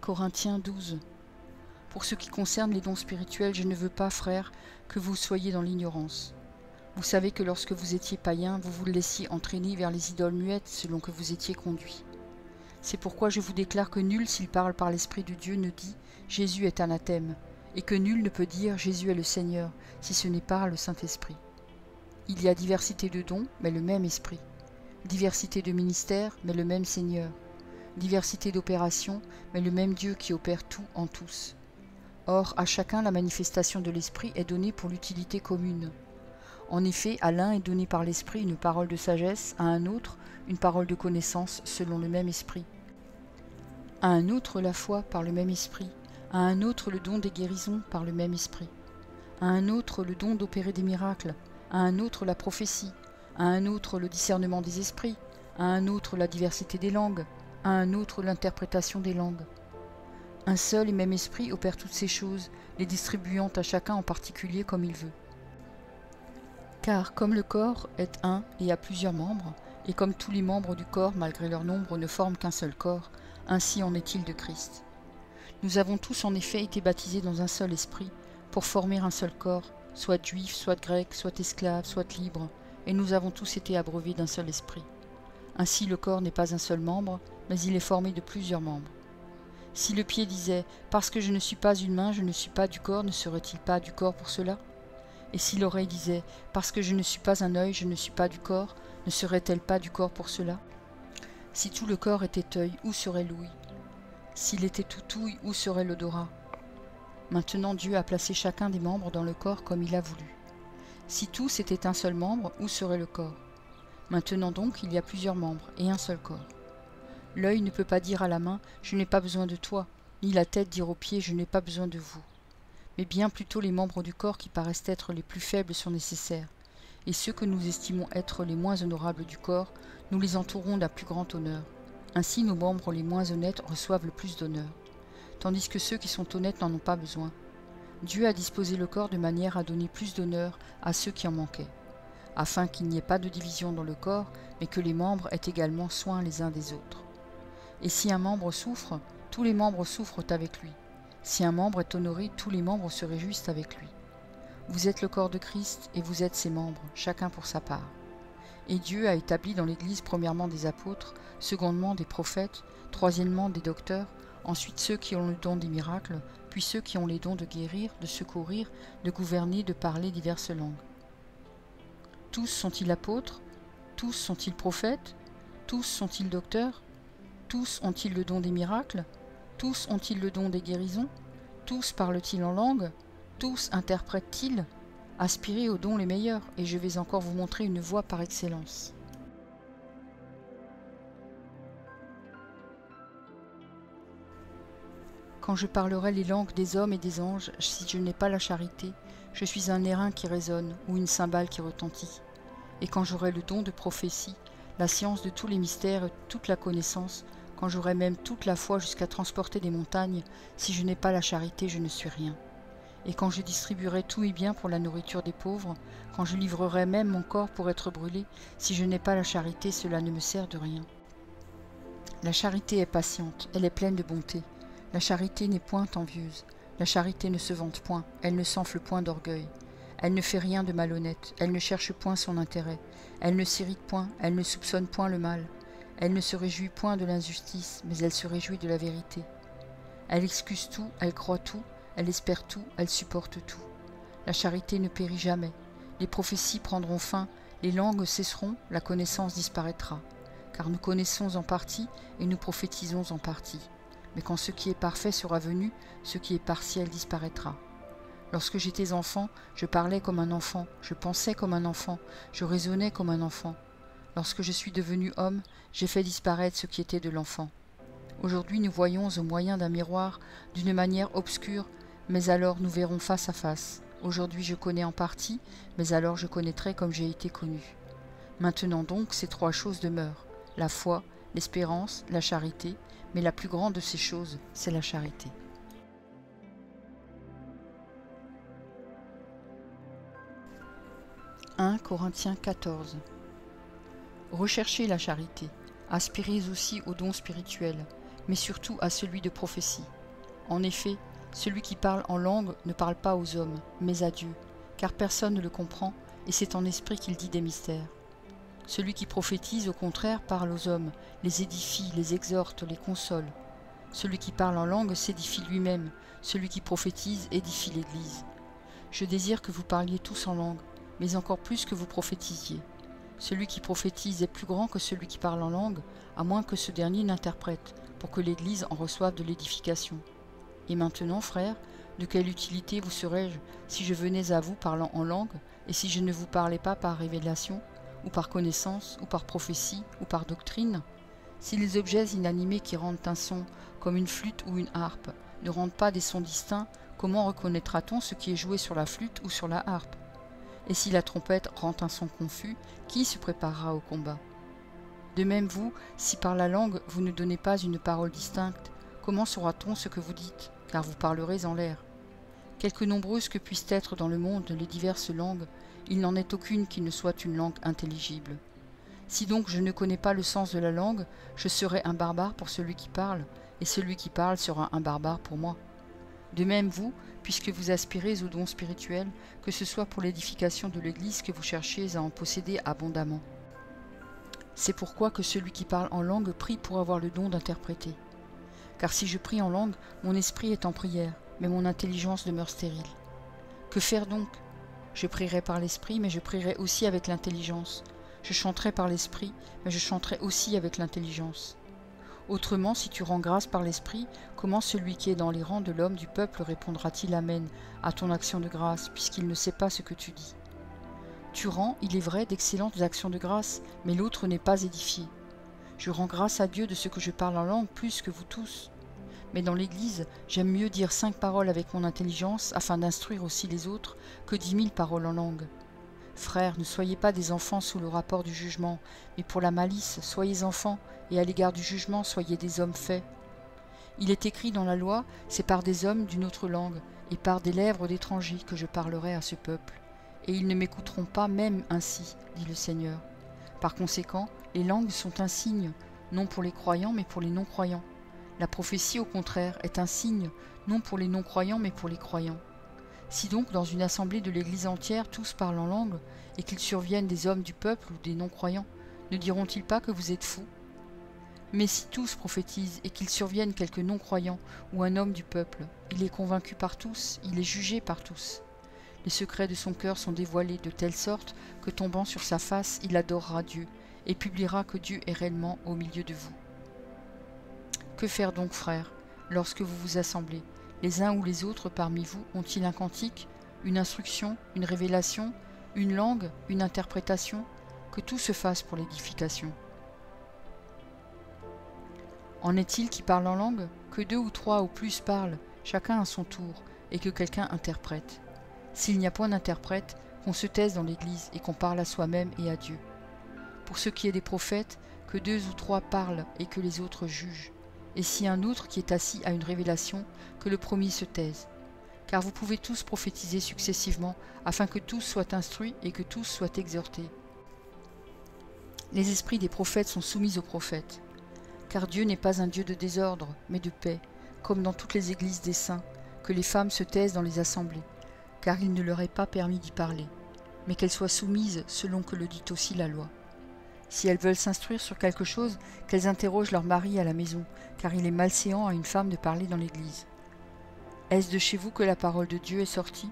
Corinthiens 12. Pour ce qui concerne les dons spirituels, je ne veux pas, frères, que vous soyez dans l'ignorance. Vous savez que lorsque vous étiez païens, vous vous laissiez entraîner vers les idoles muettes selon que vous étiez conduits. C'est pourquoi je vous déclare que nul, s'il parle par l'Esprit de Dieu, ne dit « Jésus est anathème », et que nul ne peut dire « Jésus est le Seigneur », si ce n'est par le Saint-Esprit. Il y a diversité de dons, mais le même Esprit. Diversité de ministères, mais le même Seigneur. Diversité d'opérations, mais le même Dieu qui opère tout en tous. Or, à chacun la manifestation de l'Esprit est donnée pour l'utilité commune. En effet, à l'un est donné par l'Esprit une parole de sagesse, à un autre une parole de connaissance selon le même Esprit. À un autre la foi par le même Esprit, à un autre le don des guérisons par le même Esprit, à un autre le don d'opérer des miracles, à un autre la prophétie, à un autre le discernement des esprits, à un autre la diversité des langues, à un autre l'interprétation des langues. Un seul et même Esprit opère toutes ces choses, les distribuant à chacun en particulier comme il veut. Car comme le corps est un et a plusieurs membres, et comme tous les membres du corps, malgré leur nombre, ne forment qu'un seul corps, ainsi en est-il de Christ. Nous avons tous en effet été baptisés dans un seul esprit, pour former un seul corps, soit juifs, soit grecs, soit esclaves, soit libres, et nous avons tous été abreuvés d'un seul esprit. Ainsi le corps n'est pas un seul membre, mais il est formé de plusieurs membres. Si le pied disait « Parce que je ne suis pas une main, je ne suis pas du corps », ne serait-il pas du corps pour cela ? Et si l'oreille disait « Parce que je ne suis pas un œil, je ne suis pas du corps », ne serait-elle pas du corps pour cela ? Si tout le corps était œil, où serait l'ouïe ? S'il était tout ouïe, où serait l'odorat ? Maintenant Dieu a placé chacun des membres dans le corps comme il a voulu. Si tous étaient un seul membre, où serait le corps ? Maintenant donc il y a plusieurs membres et un seul corps. L'œil ne peut pas dire à la main « Je n'ai pas besoin de toi », ni la tête dire aux pieds « Je n'ai pas besoin de vous ». Mais bien plutôt les membres du corps qui paraissent être les plus faibles sont nécessaires, et ceux que nous estimons être les moins honorables du corps, nous les entourons d'un plus grand honneur. Ainsi nos membres les moins honnêtes reçoivent le plus d'honneur, tandis que ceux qui sont honnêtes n'en ont pas besoin. Dieu a disposé le corps de manière à donner plus d'honneur à ceux qui en manquaient, afin qu'il n'y ait pas de division dans le corps, mais que les membres aient également soin les uns des autres. Et si un membre souffre, tous les membres souffrent avec lui. Si un membre est honoré, tous les membres se réjouissent avec lui. Vous êtes le corps de Christ et vous êtes ses membres, chacun pour sa part. Et Dieu a établi dans l'Église premièrement des apôtres, secondement des prophètes, troisièmement des docteurs, ensuite ceux qui ont le don des miracles, puis ceux qui ont les dons de guérir, de secourir, de gouverner, de parler diverses langues. Tous sont-ils apôtres? Tous sont-ils prophètes? Tous sont-ils docteurs? Tous ont-ils le don des miracles? Tous ont-ils le don des guérisons? Tous parlent-ils en langue? Tous interprètent-ils? Aspirez aux dons les meilleurs, et je vais encore vous montrer une voie par excellence. Quand je parlerai les langues des hommes et des anges, si je n'ai pas la charité, je suis un airain qui résonne, ou une cymbale qui retentit. Et quand j'aurai le don de prophétie, la science de tous les mystères et toute la connaissance, quand j'aurai même toute la foi jusqu'à transporter des montagnes, si je n'ai pas la charité, je ne suis rien. Et quand je distribuerai tous mes biens pour la nourriture des pauvres, quand je livrerai même mon corps pour être brûlé, si je n'ai pas la charité, cela ne me sert de rien. La charité est patiente, elle est pleine de bonté. La charité n'est point envieuse. La charité ne se vante point, elle ne s'enfle point d'orgueil. Elle ne fait rien de malhonnête, elle ne cherche point son intérêt. Elle ne s'irrite point, elle ne soupçonne point le mal. Elle ne se réjouit point de l'injustice, mais elle se réjouit de la vérité. Elle excuse tout, elle croit tout, elle espère tout, elle supporte tout. La charité ne périt jamais. Les prophéties prendront fin, les langues cesseront, la connaissance disparaîtra. Car nous connaissons en partie et nous prophétisons en partie. Mais quand ce qui est parfait sera venu, ce qui est partiel disparaîtra. Lorsque j'étais enfant, je parlais comme un enfant, je pensais comme un enfant, je raisonnais comme un enfant. Lorsque je suis devenu homme, j'ai fait disparaître ce qui était de l'enfant. Aujourd'hui nous voyons au moyen d'un miroir, d'une manière obscure, mais alors nous verrons face à face. Aujourd'hui je connais en partie, mais alors je connaîtrai comme j'ai été connu. Maintenant donc ces trois choses demeurent, la foi, l'espérance, la charité, mais la plus grande de ces choses, c'est la charité. « 1 Corinthiens 14 » Recherchez la charité, aspirez aussi aux dons spirituels, mais surtout à celui de prophétie. En effet, celui qui parle en langue ne parle pas aux hommes, mais à Dieu, car personne ne le comprend, et c'est en esprit qu'il dit des mystères. Celui qui prophétise, au contraire, parle aux hommes, les édifie, les exhorte, les console. Celui qui parle en langue s'édifie lui-même, celui qui prophétise édifie l'Église. Je désire que vous parliez tous en langue, mais encore plus que vous prophétisiez. Celui qui prophétise est plus grand que celui qui parle en langue, à moins que ce dernier n'interprète, pour que l'Église en reçoive de l'édification. Et maintenant, frères, de quelle utilité vous serais-je si je venais à vous parlant en langue, et si je ne vous parlais pas par révélation, ou par connaissance, ou par prophétie, ou par doctrine? Si les objets inanimés qui rendent un son, comme une flûte ou une harpe, ne rendent pas des sons distincts, comment reconnaîtra-t-on ce qui est joué sur la flûte ou sur la harpe? Et si la trompette rend un son confus, qui se préparera au combat? De même vous, si par la langue vous ne donnez pas une parole distincte, comment saura-t-on ce que vous dites, car vous parlerez en l'air? Quelque nombreuses que puissent être dans le monde les diverses langues, il n'en est aucune qui ne soit une langue intelligible. Si donc je ne connais pas le sens de la langue, je serai un barbare pour celui qui parle, et celui qui parle sera un barbare pour moi. De même vous, puisque vous aspirez aux dons spirituels, que ce soit pour l'édification de l'Église que vous cherchiez à en posséder abondamment. C'est pourquoi que celui qui parle en langue prie pour avoir le don d'interpréter. Car si je prie en langue, mon esprit est en prière, mais mon intelligence demeure stérile. Que faire donc? Je prierai par l'esprit, mais je prierai aussi avec l'intelligence. Je chanterai par l'esprit, mais je chanterai aussi avec l'intelligence. Autrement, si tu rends grâce par l'esprit, comment celui qui est dans les rangs de l'homme du peuple répondra-t-il Amen à ton action de grâce, puisqu'il ne sait pas ce que tu dis? Tu rends, il est vrai, d'excellentes actions de grâce, mais l'autre n'est pas édifié. Je rends grâce à Dieu de ce que je parle en langue plus que vous tous. Mais dans l'Église, j'aime mieux dire 5 paroles avec mon intelligence, afin d'instruire aussi les autres, que 10 000 paroles en langue. Frères, ne soyez pas des enfants sous le rapport du jugement, mais pour la malice, soyez enfants, et à l'égard du jugement, soyez des hommes faits. Il est écrit dans la loi, c'est par des hommes d'une autre langue, et par des lèvres d'étrangers que je parlerai à ce peuple. Et ils ne m'écouteront pas même ainsi, dit le Seigneur. Par conséquent, les langues sont un signe, non pour les croyants, mais pour les non-croyants. La prophétie, au contraire, est un signe, non pour les non-croyants, mais pour les croyants. Si donc, dans une assemblée de l'Église entière, tous parlent en langue, et qu'il survienne des hommes du peuple ou des non-croyants, ne diront-ils pas que vous êtes fous? Mais si tous prophétisent, et qu'il survienne quelque non-croyant ou un homme du peuple, il est convaincu par tous, il est jugé par tous. Les secrets de son cœur sont dévoilés de telle sorte que, tombant sur sa face, il adorera Dieu, et publiera que Dieu est réellement au milieu de vous. Que faire donc, frères, lorsque vous vous assemblez? Les uns ou les autres parmi vous ont-ils un cantique, une instruction, une révélation, une langue, une interprétation? Que tout se fasse pour l'édification. En est-il qui parlent en langue? Que 2 ou 3 ou plus parlent, chacun à son tour, et que quelqu'un interprète. S'il n'y a point d'interprète, qu'on se taise dans l'Église et qu'on parle à soi-même et à Dieu. Pour ce qui est des prophètes, que 2 ou 3 parlent et que les autres jugent. Et si un autre qui est assis a une révélation, que le premier se taise. Car vous pouvez tous prophétiser successivement, afin que tous soient instruits et que tous soient exhortés. Les esprits des prophètes sont soumis aux prophètes. Car Dieu n'est pas un Dieu de désordre, mais de paix, comme dans toutes les églises des saints, que les femmes se taisent dans les assemblées, car il ne leur est pas permis d'y parler, mais qu'elles soient soumises selon que le dit aussi la loi. Si elles veulent s'instruire sur quelque chose, qu'elles interrogent leur mari à la maison, car il est malséant à une femme de parler dans l'Église. Est-ce de chez vous que la parole de Dieu est sortie,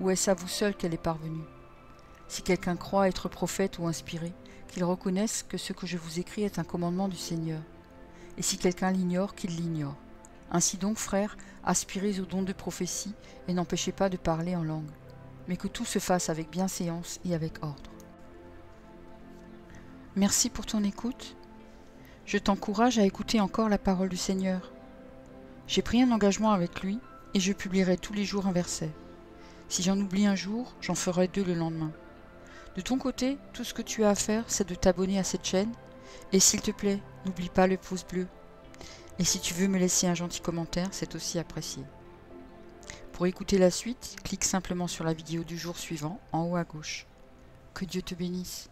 ou est-ce à vous seul qu'elle est parvenue? Si quelqu'un croit être prophète ou inspiré, qu'il reconnaisse que ce que je vous écris est un commandement du Seigneur. Et si quelqu'un l'ignore, qu'il l'ignore. Ainsi donc, frères, aspirez au don de prophétie, et n'empêchez pas de parler en langue, mais que tout se fasse avec bienséance et avec ordre. Merci pour ton écoute. Je t'encourage à écouter encore la parole du Seigneur. J'ai pris un engagement avec lui et je publierai tous les jours un verset. Si j'en oublie un jour, j'en ferai 2 le lendemain. De ton côté, tout ce que tu as à faire, c'est de t'abonner à cette chaîne. Et s'il te plaît, n'oublie pas le pouce bleu. Et si tu veux me laisser un gentil commentaire, c'est aussi apprécié. Pour écouter la suite, clique simplement sur la vidéo du jour suivant, en haut à gauche. Que Dieu te bénisse.